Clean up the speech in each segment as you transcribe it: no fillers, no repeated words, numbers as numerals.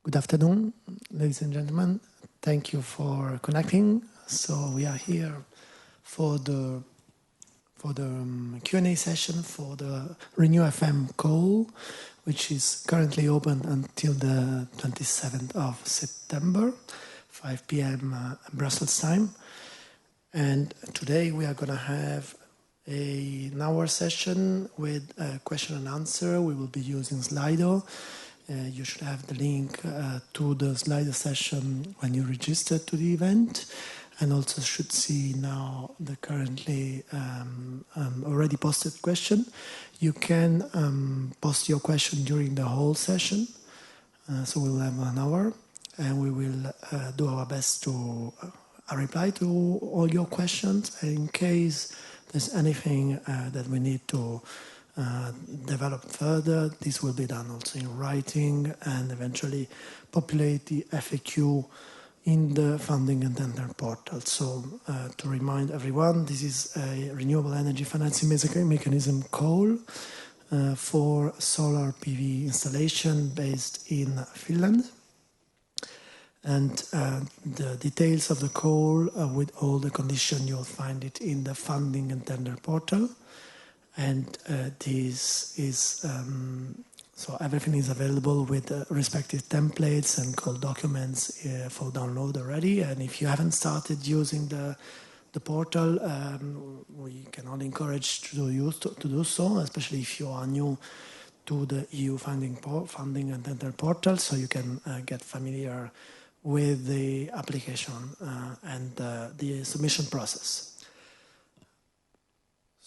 Good afternoon, ladies and gentlemen. Thank you for connecting. So we are here for the Q&A session for the RENEWFM call, which is currently open until the 27th of September, 5 p.m. Brussels time. And today we are going to have an hour session with a question and answer. We will be using Slido. You should have the link to the Slido session when you register to the event, and also should see now the currently already posted question. You can post your question during the whole session, so we'll have an hour, and we will do our best to reply to all your questions. And in case there's anything that we need to develop further, this will be done also in writing and eventually populate the FAQ in the funding and tender portal. So to remind everyone, this is a renewable energy financing mechanism call for solar PV installation based in Finland. And the details of the call with all the conditions, you'll find it in the funding and tender portal. And this is, so everything is available with respective templates and call documents for download already. And if you haven't started using the portal, we can only encourage to do so, especially if you are new to the EU funding and tender portal, so you can get familiar with the application and the submission process.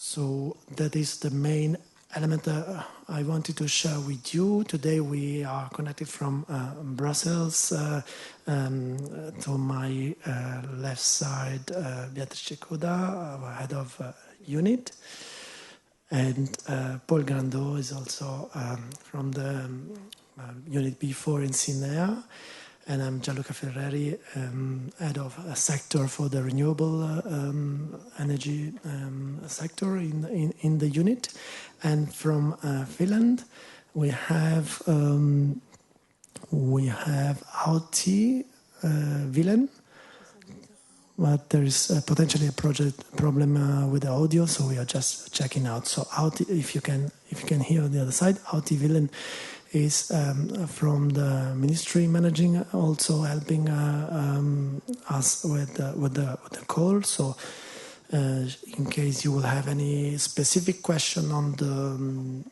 So that is the main element I wanted to share with you. Today we are connected from Brussels. To my left side, Beatrice Coda, our head of unit. And Paul Grandot is also from the unit B4 in CINEA. And I'm Gianluca Ferreri, head of a sector for the renewable energy sector in the unit. And from Finland, we have Auti Vilen, but there is potentially a project problem with the audio, so we are just checking out. So Auti, if you can hear on the other side, Auti Vilen is from the ministry managing, also helping us with the call. So in case you will have any specific question on the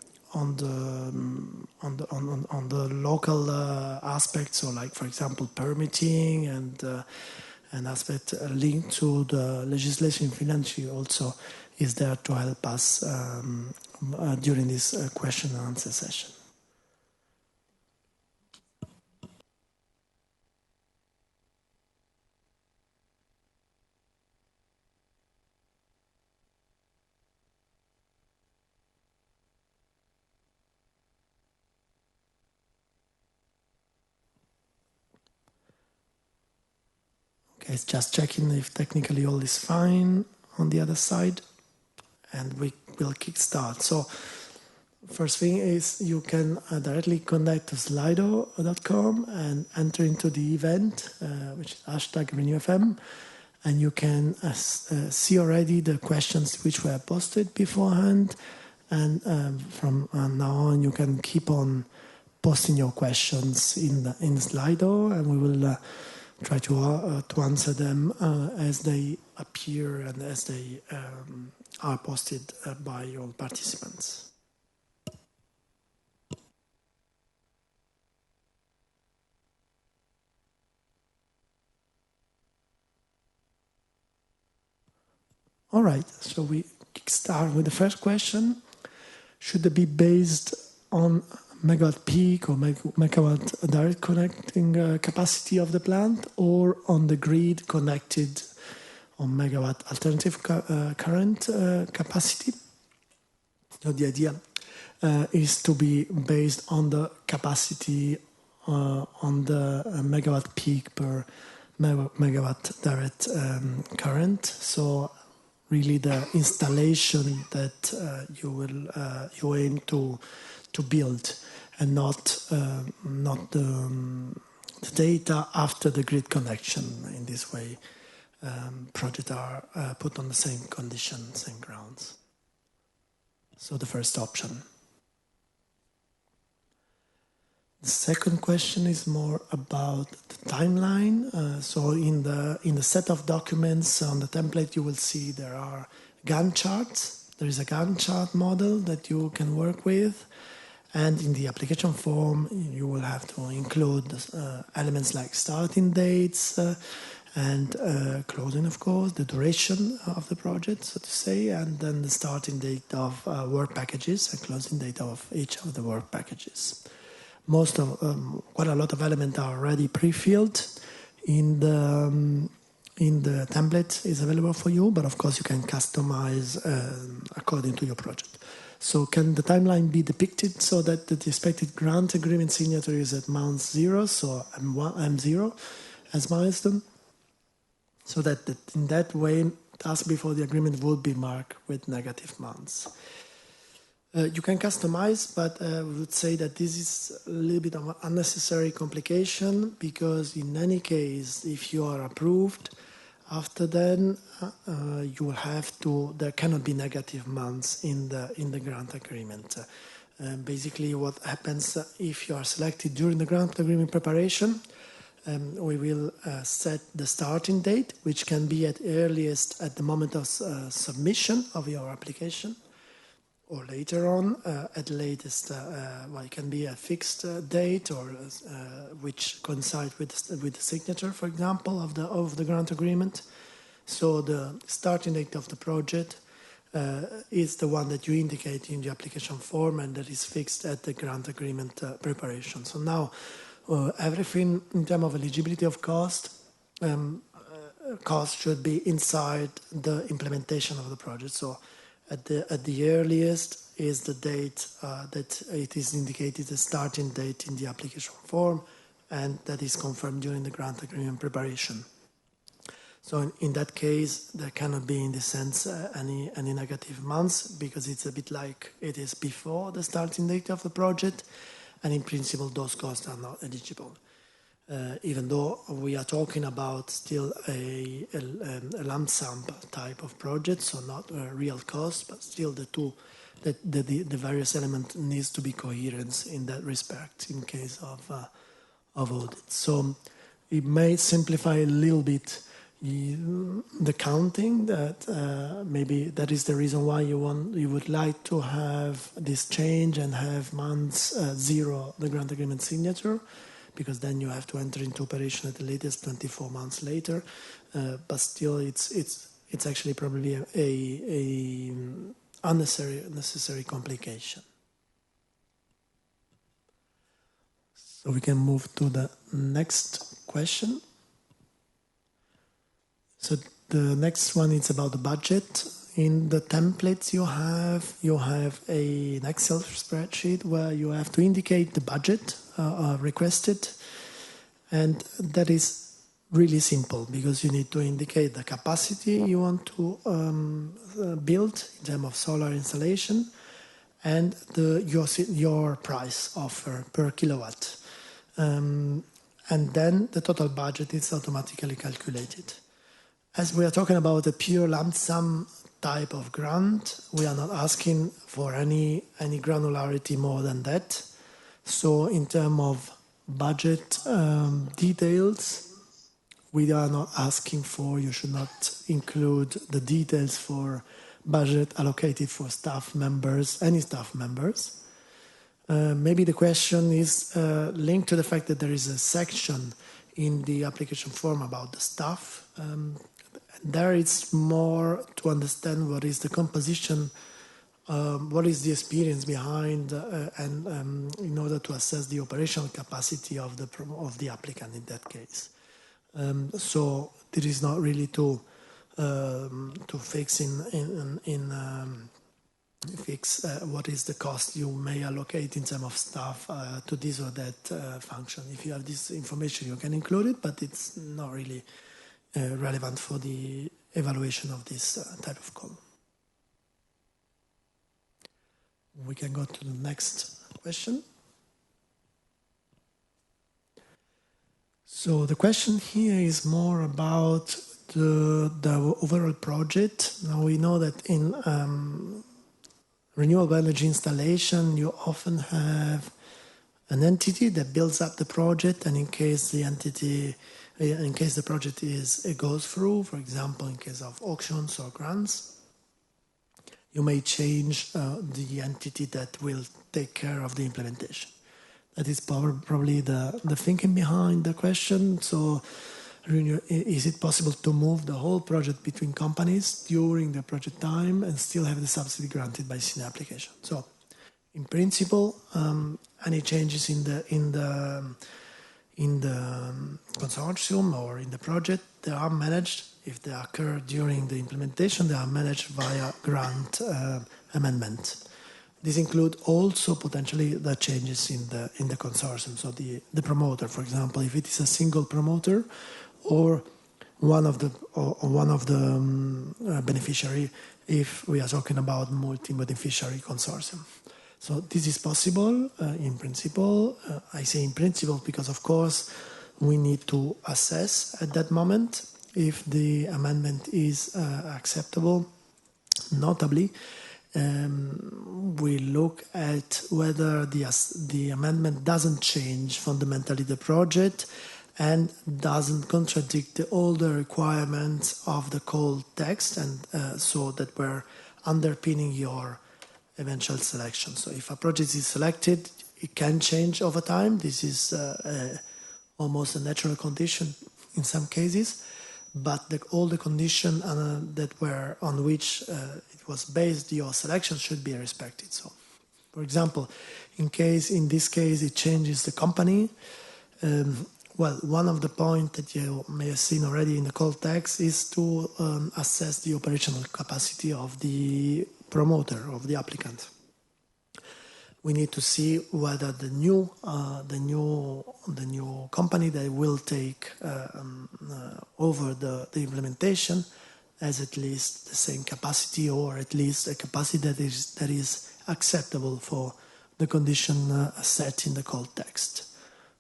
local aspects, so like for example permitting and an aspect linked to the legislation in Finland, she also is there to help us during this question and answer session. It's just checking if technically all is fine on the other side, and we will kickstart. So first thing is you can directly connect to slido.com and enter into the event, which is #RenewFM, and you can see already the questions which were posted beforehand, and from now on you can keep on posting your questions in Slido, and we will try to answer them as they appear and as they are posted by all participants. All right, so we start with the first question. Should it be based on megawatt peak or megawatt direct connecting capacity of the plant, or on the grid connected on megawatt alternative current capacity? So the idea is to be based on the capacity on the megawatt peak per megawatt direct current. So really the installation that you aim to build, and not the the data after the grid connection. In this way, projects are put on the same conditions, same grounds. So the first option. The second question is more about the timeline. So in the set of documents on the template, you will see there are Gantt charts. There is a Gantt chart model that you can work with. And in the application form, you will have to include elements like starting dates and closing, of course, the duration of the project, so to say, and then the starting date of work packages and closing date of each of the work packages. Quite a lot of elements are already pre-filled in the template is available for you, but of course you can customize according to your project. So can the timeline be depicted so that the expected grant agreement signature is at month 0, so M0 as milestone, so that in that way, task before the agreement would be marked with negative months. You can customize, but I would say that this is a little bit of an unnecessary complication, because in any case, if you are approved, after then you will have to. There cannot be negative months in the grant agreement. Basically, what happens if you are selected during the grant agreement preparation? We will set the starting date, which can be at earliest at the moment of submission of your application, or later on, at latest, it can be a fixed date, or which coincides with the signature, for example, of the grant agreement. So the starting date of the project is the one that you indicate in the application form, and that is fixed at the grant agreement preparation. So now everything in terms of eligibility of cost should be inside the implementation of the project. So at the earliest is the date that it is indicated, the starting date in the application form, and that is confirmed during the grant agreement preparation. So in that case, there cannot be, in this sense, any negative months, because it's a bit like it is before the starting date of the project, and in principle, those costs are not eligible. Even though we are talking about still a lump sum type of project, so not a real cost, but still the various elements needs to be coherent in that respect in case of audit. So it may simplify a little bit the counting. That maybe that is the reason why you would like to have this change and have months 0 the grant agreement signature, because then you have to enter into operation at the latest 24 months later. But still, it's actually probably a unnecessary complication. So we can move to the next question. So the next one is about the budget. In the templates you have an Excel spreadsheet where you have to indicate the budget requested, and that is really simple, because you need to indicate the capacity you want to build in terms of solar installation, and your price offer per kilowatt, and then the total budget is automatically calculated. As we are talking about a pure lump sum type of grant, we are not asking for any granularity more than that. So in terms of budget details, we are not asking for, you should not include the details for budget allocated for staff members, any staff members. Maybe the question is linked to the fact that there is a section in the application form about the staff. There it's more to understand what is the composition, what is the experience behind, and in order to assess the operational capacity of the applicant in that case. So it is not really to fix fix what is the cost you may allocate in terms of staff to this or that function. If you have this information, you can include it, but it's not really relevant for the evaluation of this type of column. We can go to the next question. So the question here is more about the overall project. Now we know that in renewable energy installation, you often have an entity that builds up the project, and in case the project goes through, for example, in case of auctions or grants, you may change the entity that will take care of the implementation. That is probably the thinking behind the question. So, is it possible to move the whole project between companies during the project time and still have the subsidy granted by CINEA application? So, in principle, any changes in the consortium or in the project, they are managed. If they occur during the implementation, they are managed via grant amendment. This includes also potentially the changes in the consortium. So the promoter, for example, if it is a single promoter or one of the beneficiary, if we are talking about multi-beneficiary consortium. So this is possible in principle. I say in principle because, of course, we need to assess at that moment if the amendment is acceptable. Notably, we look at whether the amendment doesn't change fundamentally the project and doesn't contradict all the requirements of the call text, and so that we're underpinning your eventual selection. So if a project is selected, it can change over time. This is almost a natural condition in some cases, but all the conditions that were on which it was based your selection should be respected. So, for example, in this case it changes the company. Well, one of the points that you may have seen already in the call text is to assess the operational capacity of the promoter, of the applicant. We need to see whether the new company that will take over the implementation has at least the same capacity, or at least a capacity that is acceptable for the condition set in the call text.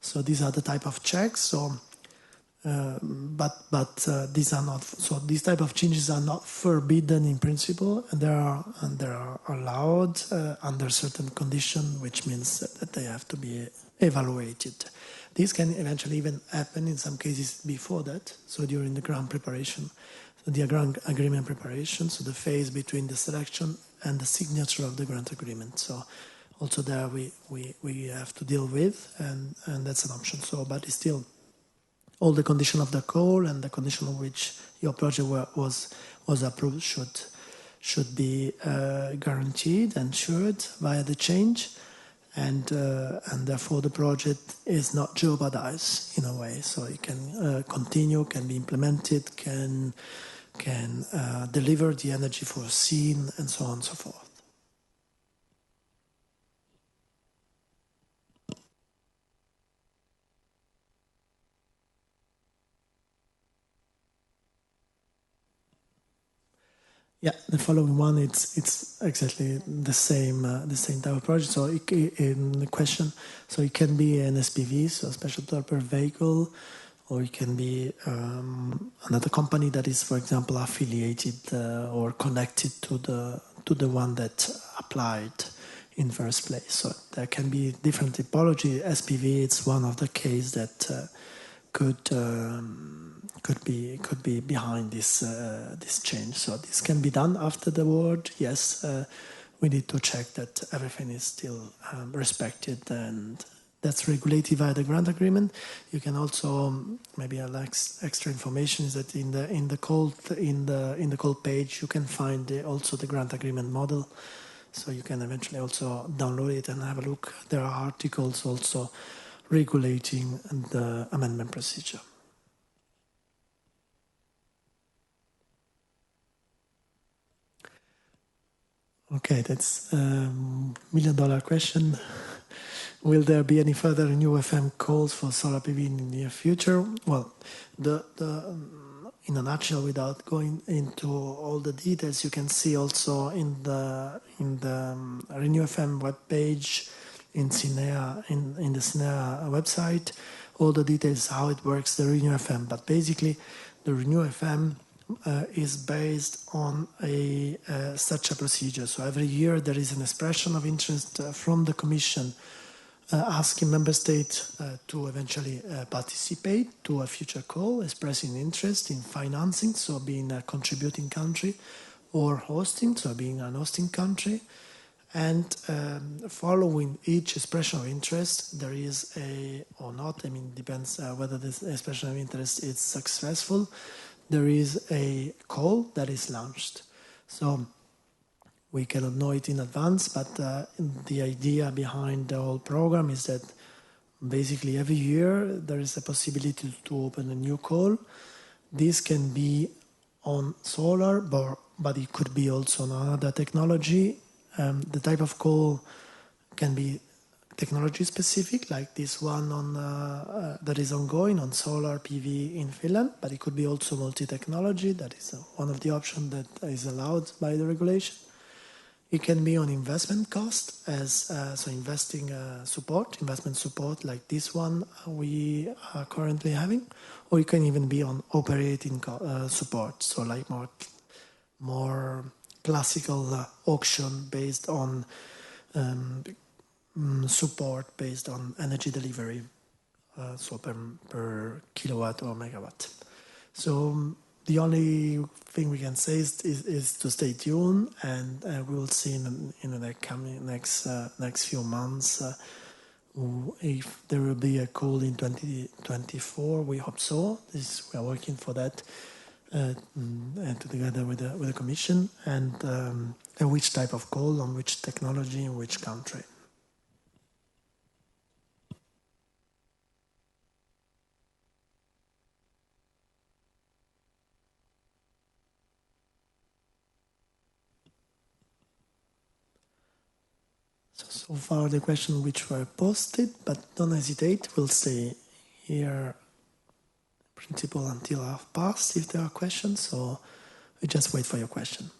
So these are the type of checks. So, but these are not. So these type of changes are not forbidden in principle, and they are allowed under certain conditions, which means that they have to be evaluated. This can eventually even happen in some cases before that. So during the grant preparation, so the grant agreement preparation, so the phase between the selection and the signature of the grant agreement. So also there we have to deal with, and that's an option. So, but it's still all the condition of the call and the condition on which your project was approved should be guaranteed and ensured via the change, and therefore the project is not jeopardized in a way. So it can continue, can be implemented, can deliver the energy foreseen, and so on and so forth. Yeah, the following one, it's exactly the same type of project. So in the question, so it can be an SPV, so a special purpose vehicle, or it can be another company that is, for example, affiliated or connected to the one that applied in first place. So there can be different typology. SPV, it's one of the cases that could be behind this change. So this can be done after the award. Yes, we need to check that everything is still respected, and that's regulated via the grant agreement. You can also maybe extra information is that in the call page you can find also the grant agreement model, so you can eventually also download it and have a look. There are articles also regulating the amendment procedure. Okay, that's a million-dollar question. Will there be any further RENEWFM calls for solar PV in the near future? Well, in a nutshell, without going into all the details, you can see also in the RENEWFM webpage in CINEA, in the CINEA website, all the details how it works, the RENEWFM. But basically, the RENEWFM is based on such a procedure. So every year there is an expression of interest from the Commission asking member states to eventually participate to a future call, expressing interest in financing, so being a contributing country, or hosting, so being an hosting country. And following each expression of interest, there is or not, I mean, depends whether this expression of interest is successful, there is a call that is launched. So we cannot know it in advance, but the idea behind the whole program is that basically every year there is a possibility to open a new call. This can be on solar, but it could be also on another technology. The type of call can be technology specific, like this one on that is ongoing on solar PV in Finland, but it could be also multi-technology. That is one of the options that is allowed by the regulation. It can be on investment cost, as so investment support like this one we are currently having, or it can even be on operating support, so like more classical auction based on support based on energy delivery, so per kilowatt or megawatt. So the only thing we can say is to stay tuned, and we will see in the coming next few months if there will be a call in 2024. We hope so. We are working for that, and together with the Commission, and which type of call, on which technology, in which country. So far the questions which were posted, but don't hesitate, we'll stay here in principle until past if there are questions, so we just wait for your question.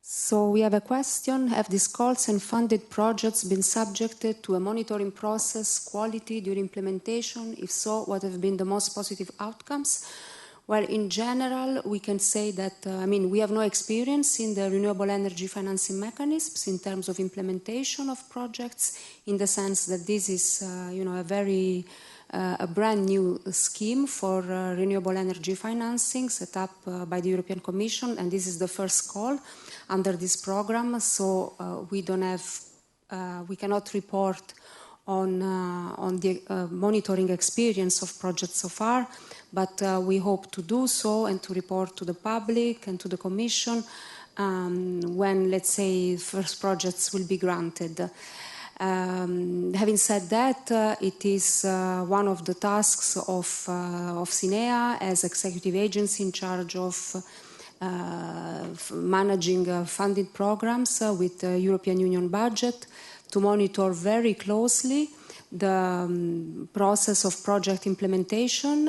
So we have a question: have these calls and funded projects been subjected to a monitoring process, quality during implementation? If so, what have been the most positive outcomes? Well, in general, we can say that, we have no experience in the renewable energy financing mechanisms in terms of implementation of projects, in the sense that this is, a brand new scheme for renewable energy financing set up by the European Commission, and this is the first call under this program. So we cannot report on the monitoring experience of projects so far, but we hope to do so and to report to the public and to the Commission when, let's say, first projects will be granted. Having said that, it is one of the tasks of CINEA as executive agency in charge of managing funded programs with the European Union budget to monitor very closely the process of project implementation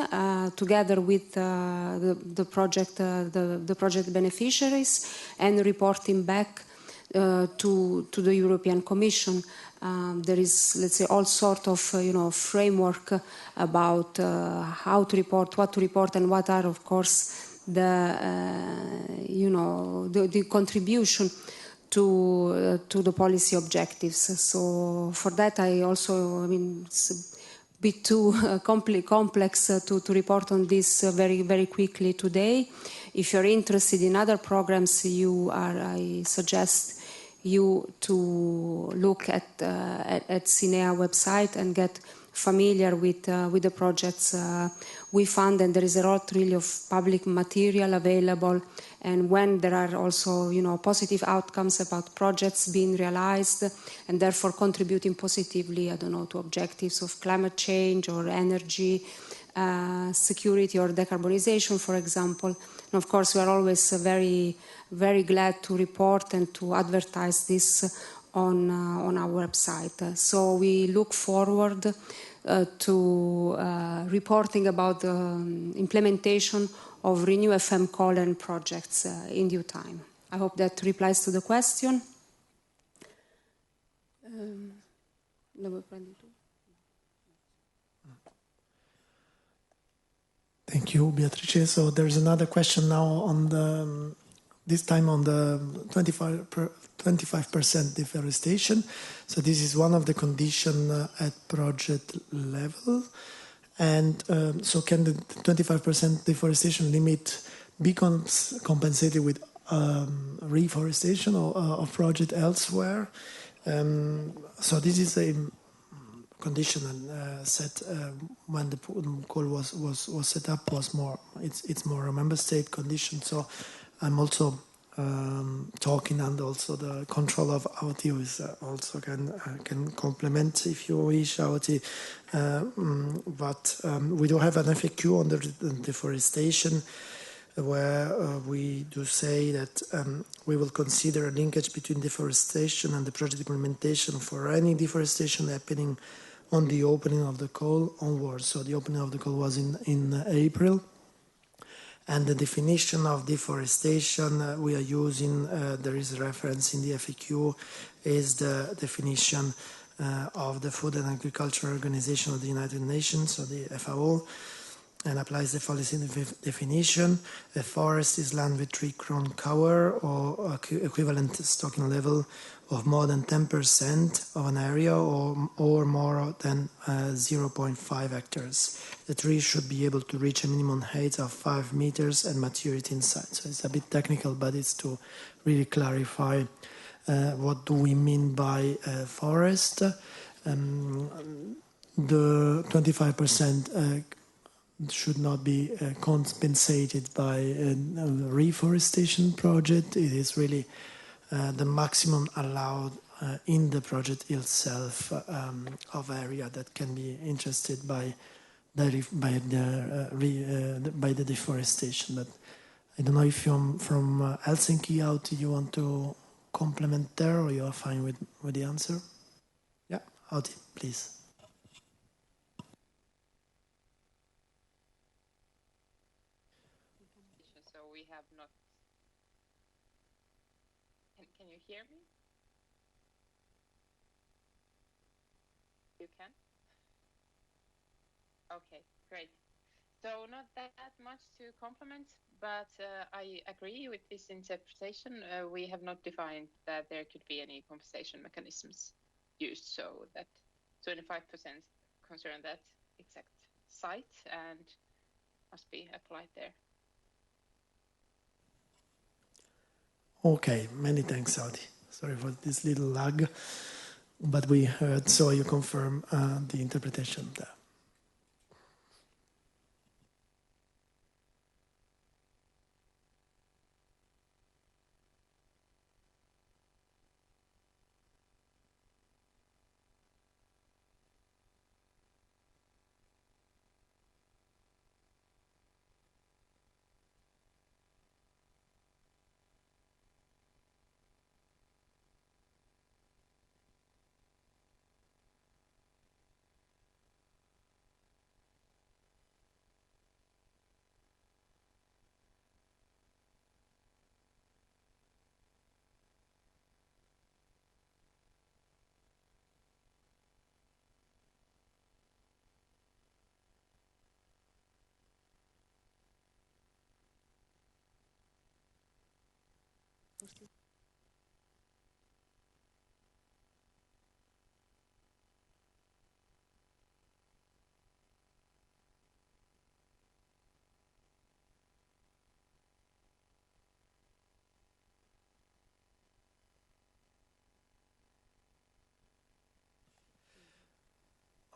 together with the project beneficiaries, and reporting back to the European Commission. There is, let's say, all sort of framework about how to report, what to report, and what are, of course, the contribution to the policy objectives. So for that, it's a bit too complex to report on this very, very quickly today. If you're interested in other programs, I suggest you to look at CINEA website and get familiar with the projects we fund, and there is a lot really of public material available. And when there are also positive outcomes about projects being realized and therefore contributing positively, to objectives of climate change or energy security or decarbonization, for example. And of course, we are always very, very glad to report and to advertise this on our website. So we look forward to reporting about the implementation of RENEWFM call and projects in due time. I hope that replies to the question. Thank you, Beatrice. So there's another question now on this time on the 25% deforestation. So this is one of the conditions at project level. And so can the 25% deforestation limit be compensated with reforestation of project elsewhere? So this is a condition set when the call was set up. It's more a member state condition. So I'm also talking, and also the control of Auti is also can complement if you wish, Auti. But we do have an FAQ on the deforestation, where we do say that we will consider a linkage between deforestation and the project implementation for any deforestation happening on the opening of the call onwards. So the opening of the call was in April. And the definition of deforestation we are using, there is a reference in the FAQ, is the definition of the Food and Agriculture Organization of the United Nations, so the FAO, and applies the following definition. A forest is land with tree crown cover or equivalent stocking level of more than 10% of an area or more than 0.5 hectares. The tree should be able to reach a minimum height of 5 meters and maturity in size. So it's a bit technical, but it's to really clarify what do we mean by forest. The 25% should not be compensated by a reforestation project. It is really the maximum allowed in the project itself of area that can be interested by the deforestation. But I don't know if you're from Helsinki out, you want to complement there, or you are fine with the answer? Yeah, Auti, please. So we have not. Can you hear me? You can? Okay, great. So not that much to complement, but I agree with this interpretation. We have not defined that there could be any compensation mechanisms used, so that 25% concern that exact site and must be applied there. Okay, many thanks, Auti. Sorry for this little lag, but we heard, so you confirm the interpretation there.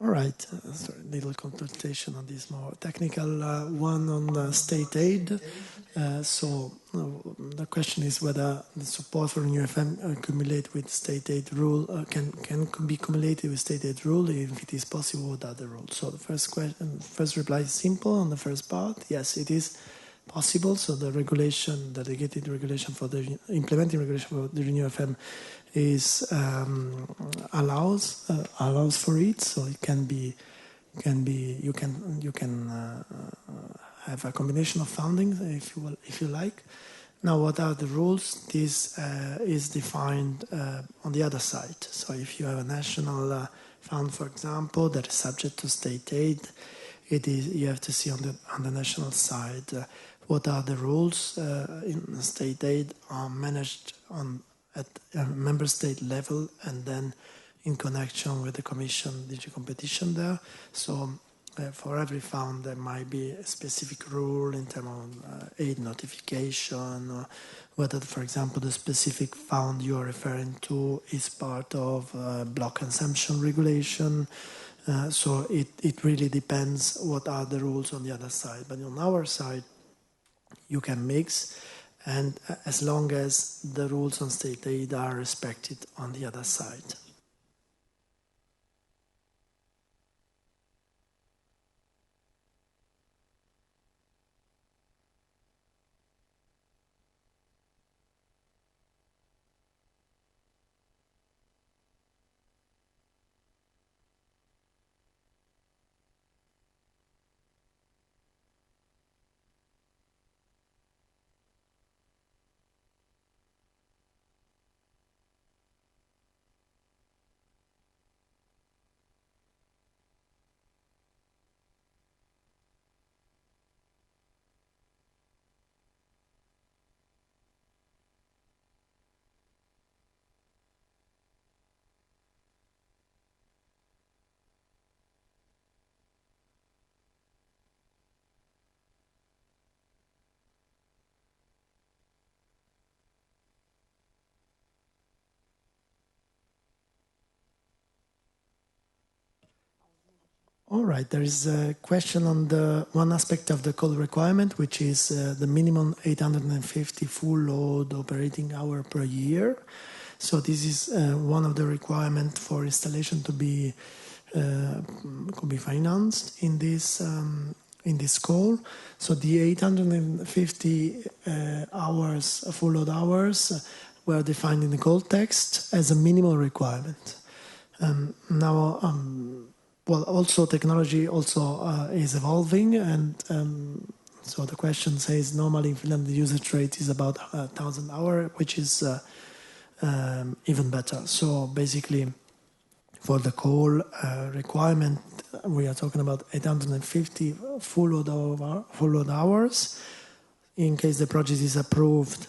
All right, sorry, little consultation on this more technical one on state aid. The question is whether the support for RENEWFM accumulate with state aid rule can be accumulated with state aid rule. If it is possible, what are the rules? So the first reply is simple on the first part. Yes, it is possible. So the regulation, the delegated regulation for the implementing regulation for the RENEWFM is allows for it. So it can be you can have a combination of funding if you like. Now, what are the rules? This is defined on the other side. So if you have a national fund, for example, that is subject to state aid, you have to see on the national side what are the rules in state aid are managed at a member state level and then in connection with the Commission DG Competition there. So for every fund there might be a specific rule in terms of aid notification, or whether, for example, the specific fund you are referring to is part of block consumption regulation. So it really depends what are the rules on the other side. But on our side, you can mix, and as long as the rules on state aid are respected on the other side. All right, there is a question on the one aspect of the call requirement, which is the minimum 850 full load operating hour per year. So this is one of the requirements for installation to be could be financed in this call. So the 850 hours full load hours were defined in the call text as a minimal requirement. Well, also technology also is evolving, and so the question says normally in Finland the usage rate is about 1,000 hours, which is even better. So basically, for the call requirement, we are talking about 850 full load hours. In case the project is approved,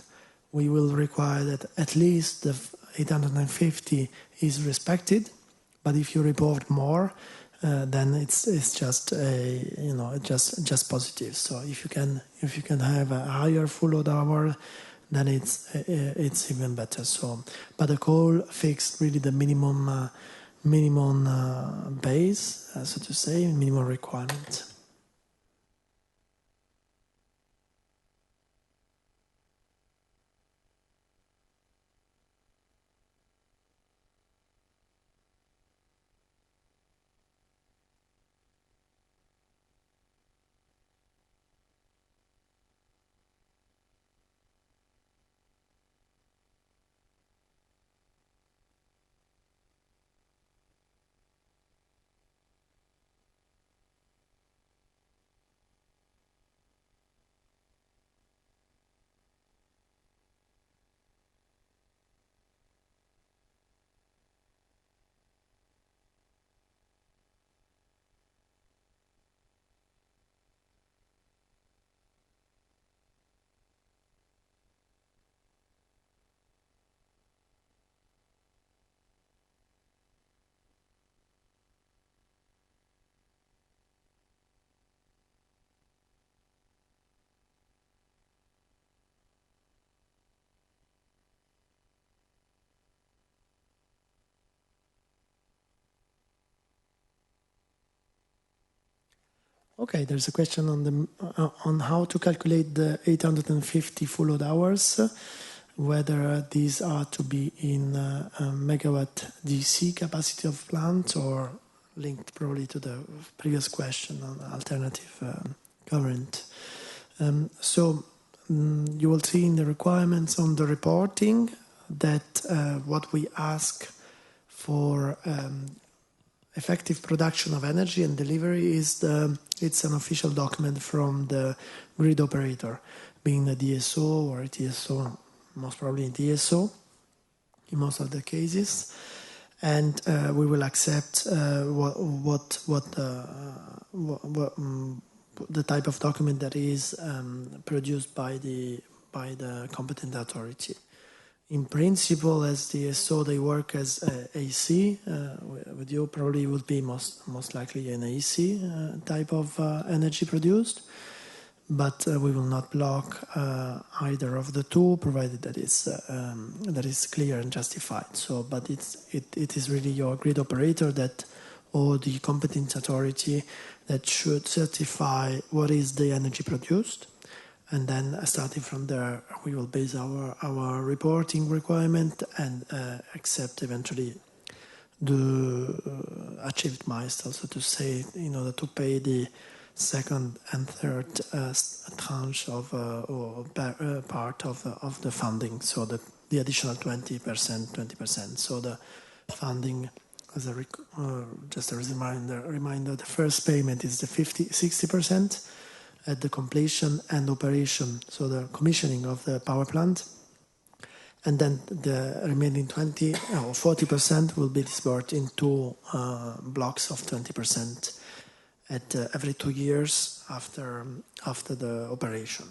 we will require that at least the 850 is respected. But if you report more, then it's just just positive. So if you can have a higher full load hour, then it's even better. So, but the call fixed really the minimum base, so to say, minimum requirement. Okay, there's a question on how to calculate the 850 full load hours, whether these are to be in megawatt DC capacity of plant or linked probably to the previous question on alternative current. You will see in the requirements on the reporting that what we ask for effective production of energy and delivery it's an official document from the grid operator, being a DSO or a TSO, most probably a DSO in most of the cases, and we will accept the type of document that is produced by the competent authority. In principle, as DSO, they work as AC. With you, probably would be most likely an AC type of energy produced, but we will not block either of the two, provided that is clear and justified. So, but it is really your grid operator or the competent authority that should certify what is the energy produced. And then starting from there, we will base our reporting requirement and accept eventually the achieved milestones, so to say, in order to pay the second and third tranche of part of the funding, so the additional 20%. So the funding, as just a reminder, the first payment is the 60%. At the completion and operation, so the commissioning of the power plant, and then the remaining 20 or 40% will be disbursed in two blocks of 20% at every 2 years after the operation.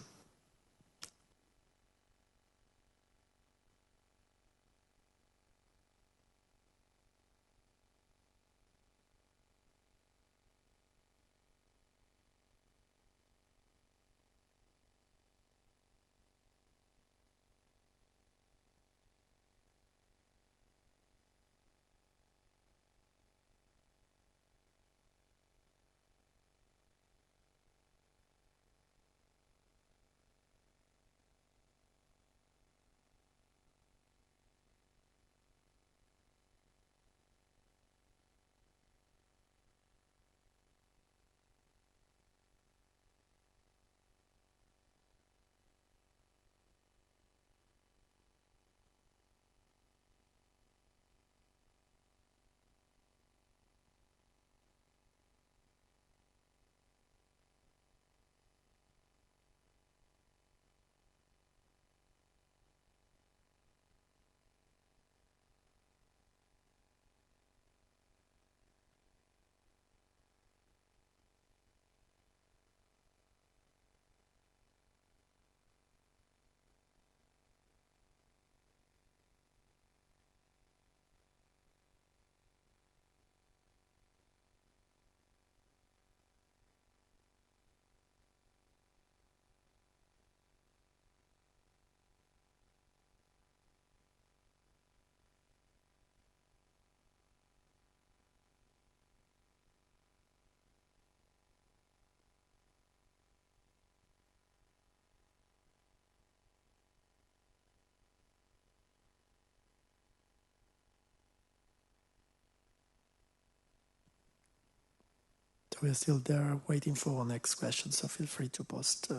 We are still there waiting for next question, so feel free to post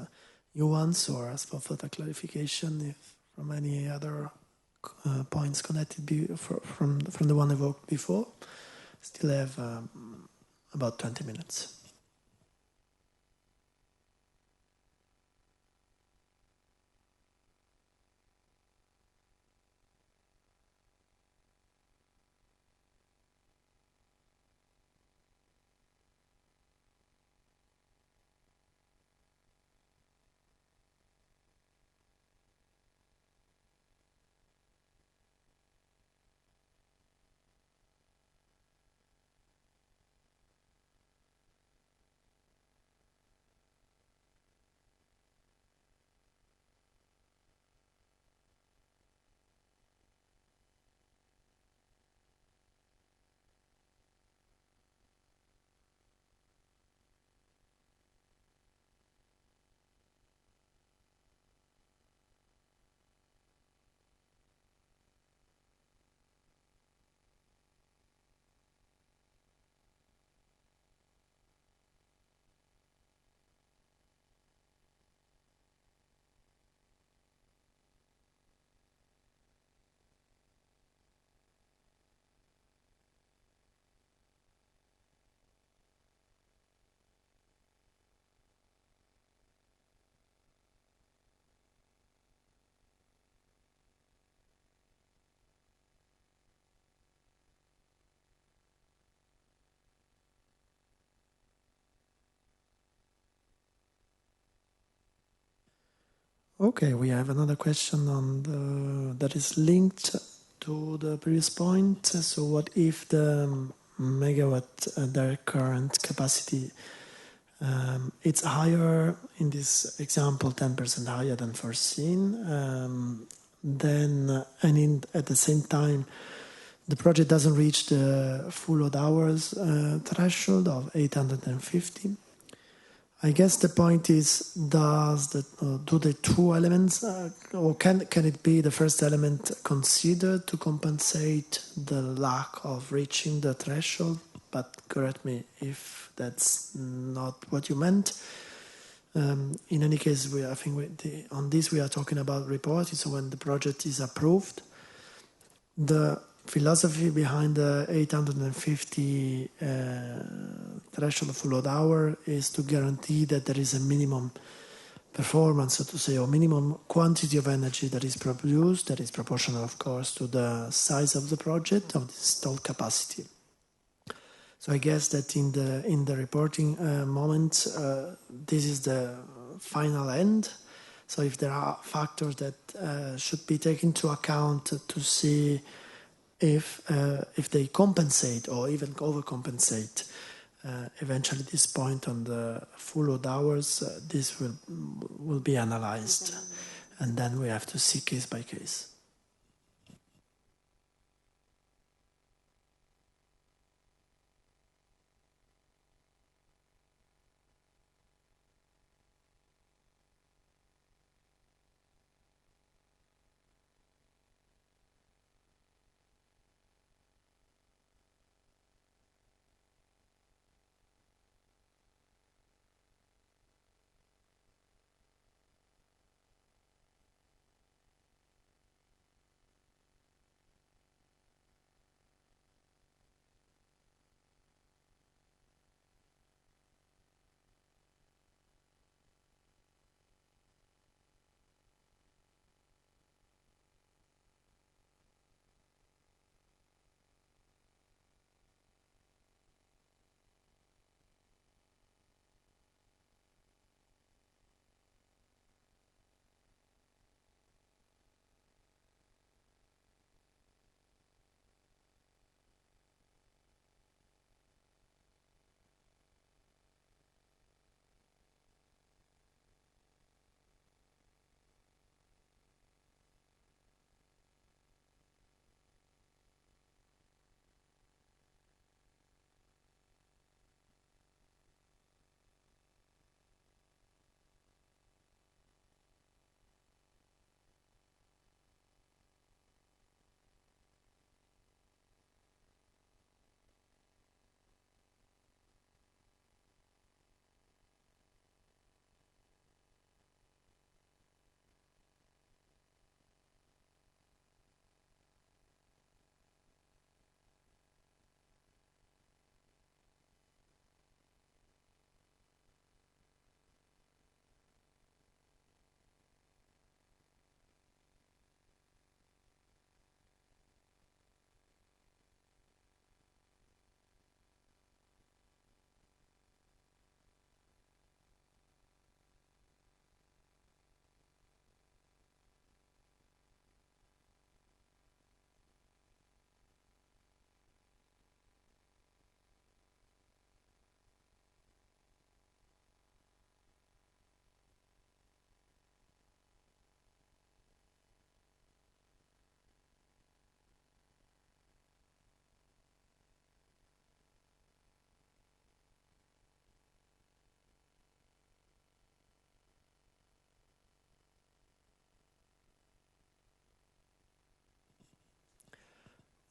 new ones or ask for further clarification if from any other points connected from the one evoked before. Still have about 20 minutes. Okay, we have another question that is linked to the previous point. So what if the megawatt direct current capacity it's higher, in this example, 10% higher than foreseen, at the same time the project doesn't reach the full load hours threshold of 850. I guess the point is, do the two elements, or can it be the first element considered to compensate the lack of reaching the threshold? But correct me if that's not what you meant. In any case, on this we are talking about reporting. So when the project is approved, the philosophy behind the 850 threshold full load hour is to guarantee that there is a minimum performance, so to say, or minimum quantity of energy that is produced, that is proportional, of course, to the size of the project, of the installed capacity. So I guess that in the reporting moment, this is the final end. So if there are factors that should be taken into account to see if they compensate or even overcompensate eventually this point on the full load hours, this will be analyzed, and then we have to see case by case.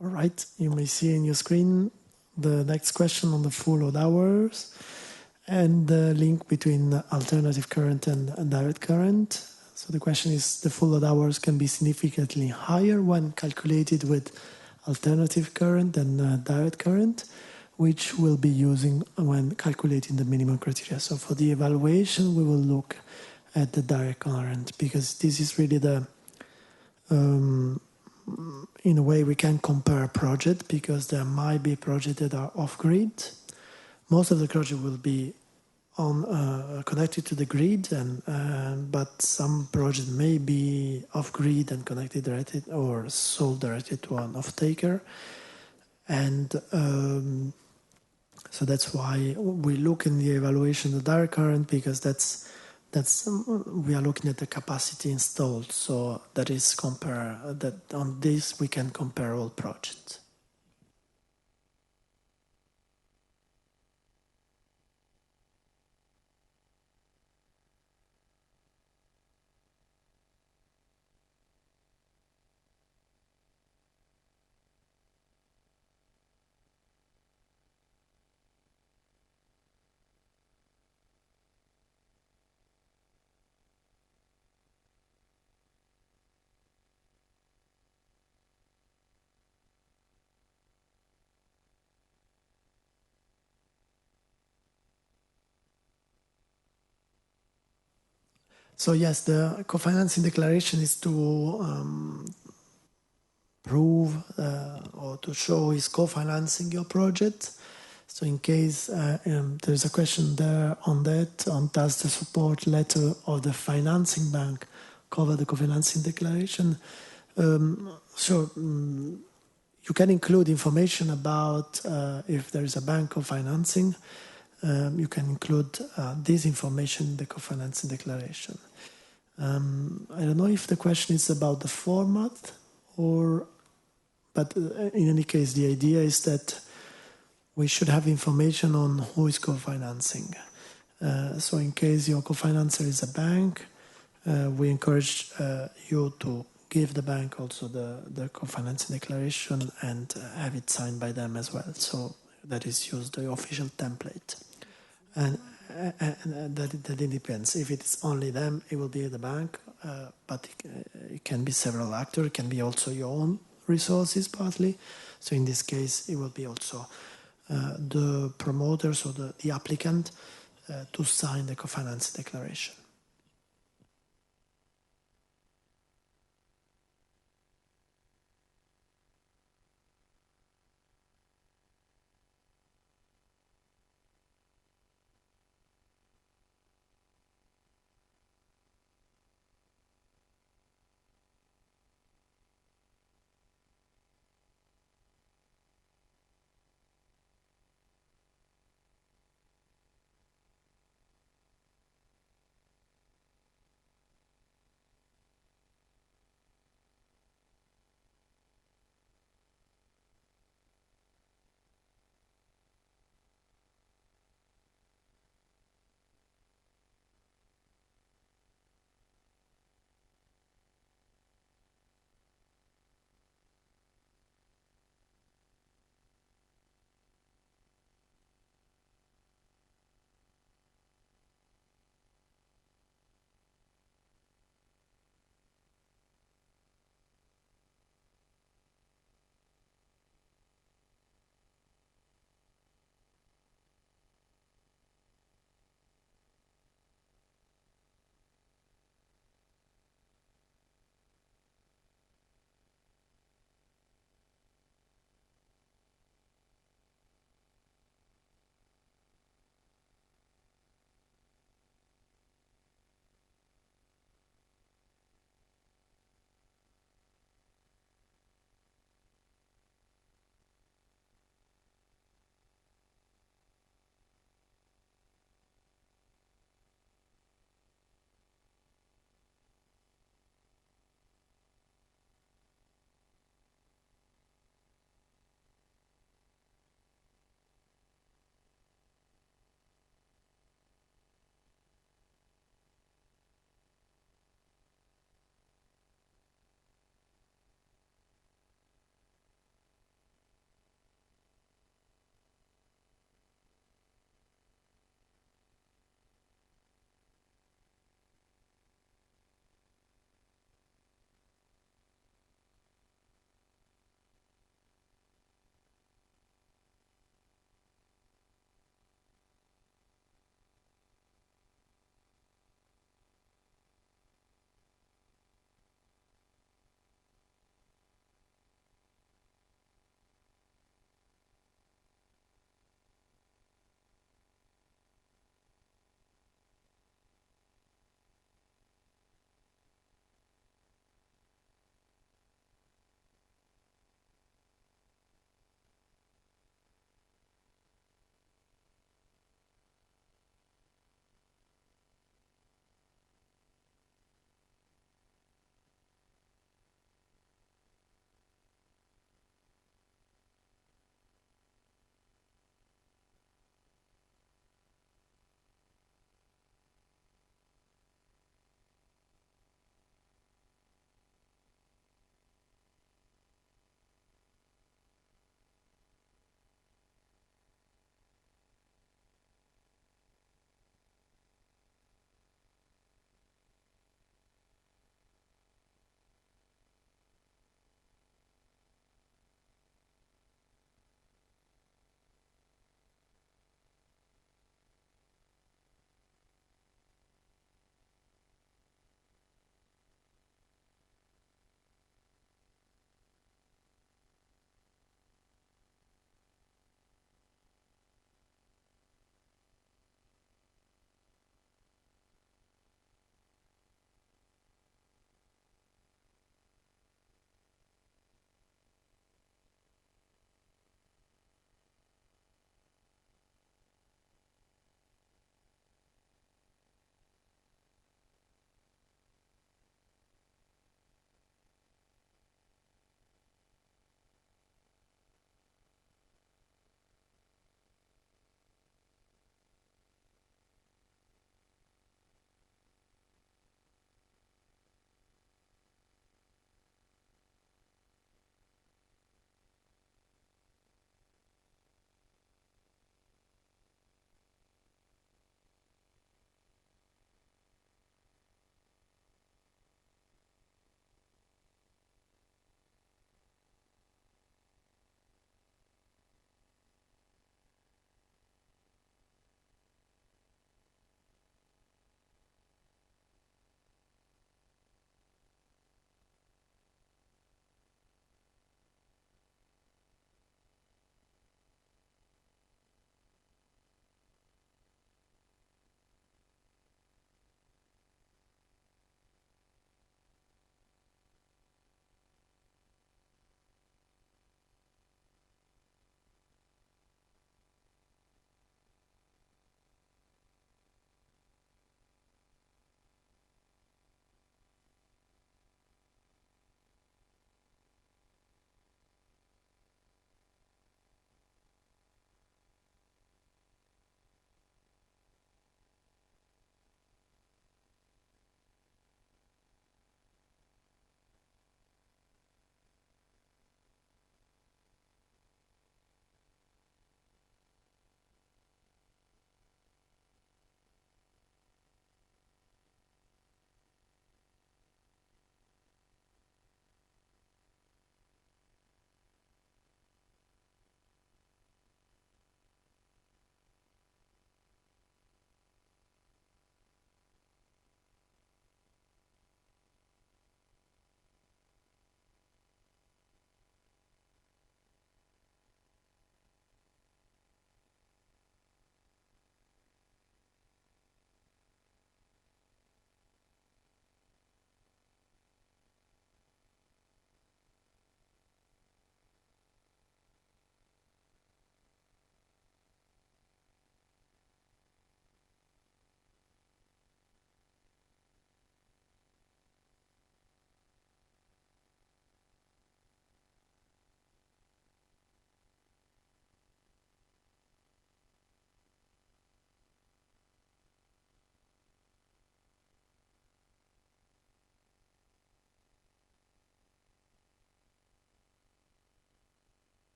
All right, you may see in your screen the next question on the full load hours and the link between alternative current and direct current. So the question is, the full load hours can be significantly higher when calculated with alternative current than direct current, which we'll be using when calculating the minimum criteria. So for the evaluation, we will look at the direct current, because this is really the in a way we can compare a project, because there might be projects that are off-grid. Most of the project will be connected to the grid, and but some projects may be off grid and connected directly or sold directly to an off-taker, and so that's why we look in the evaluation of direct current, because that's we are looking at the capacity installed. So that is that on this we can compare all projects. So yes, the co-financing declaration is to prove or to show is co-financing your project. So in case there's a question there on that, does the support letter of the financing bank cover the co-financing declaration? Sure. You can include information about if there is a bank co-financing. You can include this information in the co-financing declaration. I don't know if the question is about the format but in any case, the idea is that we should have information on who is co-financing. So in case your co-financer is a bank, we encourage you to give the bank also the co-financing declaration and have it signed by them as well. So that is used the official template. And that it depends. If it's only them, it will be the bank, but it can be several actors. It can be also your own resources partly. So in this case, it will be also the promoters or the applicant to sign the co-financing declaration.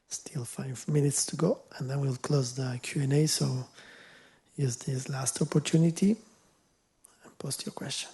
Still 5 minutes to go, and then we'll close the Q&A. So use this last opportunity and post your question.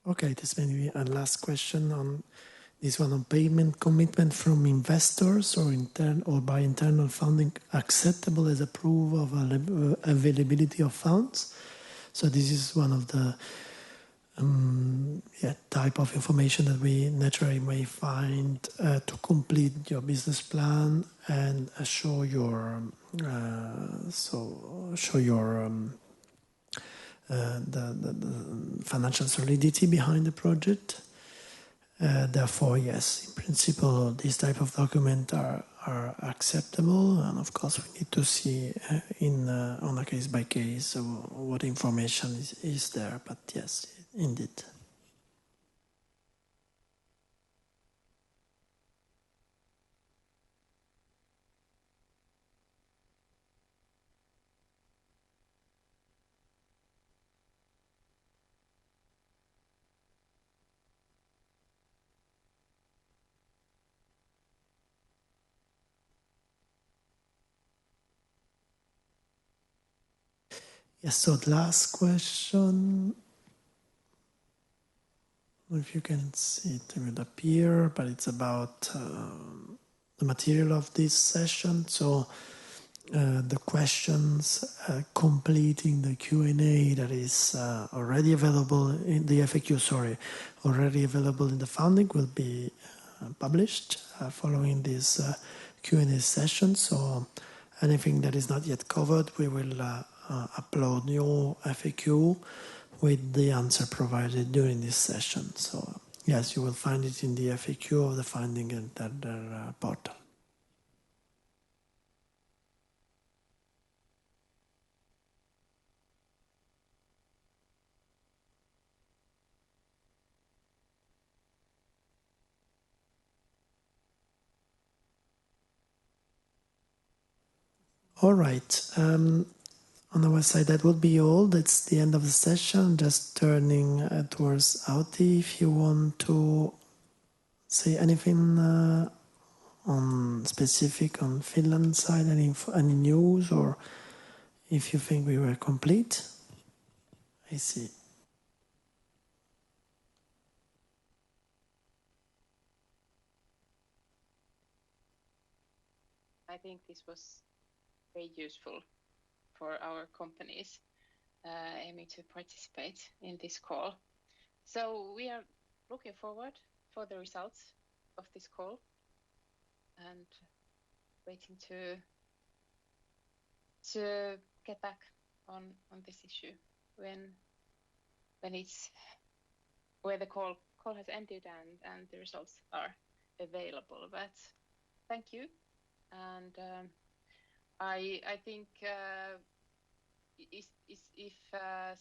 Okay, this may be a last question on this one on payment commitment from investors or by internal funding acceptable as a proof of availability of funds. So this is one of the type of information that we naturally may find to complete your business plan and show your the financial solidity behind the project. Therefore, yes, in principle, these type of documents are acceptable, and of course, we need to see on a case by case what information is there. But yes, indeed. Yes, so the last question, if you can see it will appear, but it's about the material of this session. So the questions completing the Q&A that is already available in the FAQ, already available in the founding will be published following this Q&A session. So anything that is not yet covered, we will upload new FAQ with the answer provided during this session. So yes, you will find it in the FAQ of the finding and that portal. All right. On our side, that would be all. That's the end of the session. Just turning towards Auti, if you want to say anything on specific on Finland side, any news, or if you think we were complete. I see. I think this was very useful for our companies aiming to participate in this call. So we are looking forward for the results of this call and waiting to get back on this issue when the call has ended and the results are available. But thank you, and I think if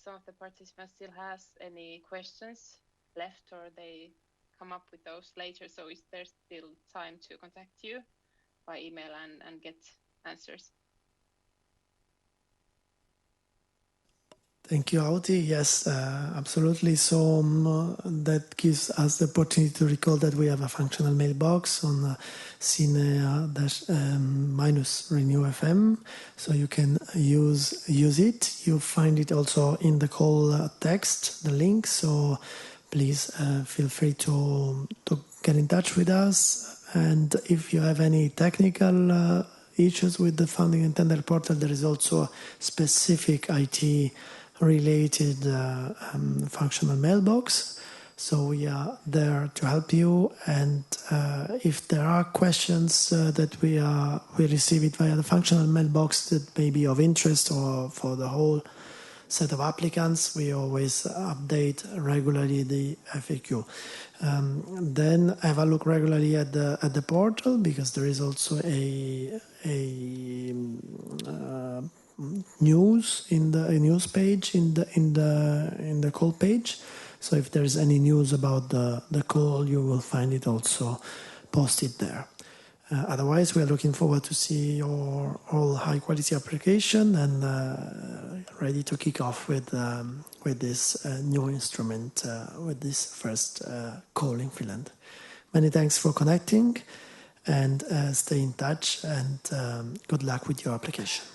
some of the participants still has any questions left, or they come up with those later, so is there still time to contact you by email and get answers? Thank you, Auti. Yes, absolutely. So that gives us the opportunity to recall that we have a functional mailbox on CINEA-RENEWFM, so you can use it. You find it also in the call text, the link. So please feel free to get in touch with us. And if you have any technical issues with the funding and tender portal, there is also a specific IT related functional mailbox, so we are there to help you. And if there are questions that we receive it via the functional mailbox that may be of interest or for the whole set of applicants, we always update regularly the FAQ. Then have a look regularly at the portal, because there is also a news in the news page in the call page. So if there is any news about the call, you will find it also posted there. Otherwise, we are looking forward to see your all high quality application and ready to kick off with this new instrument, with this first call in Finland. Many thanks for connecting, and stay in touch, and good luck with your application.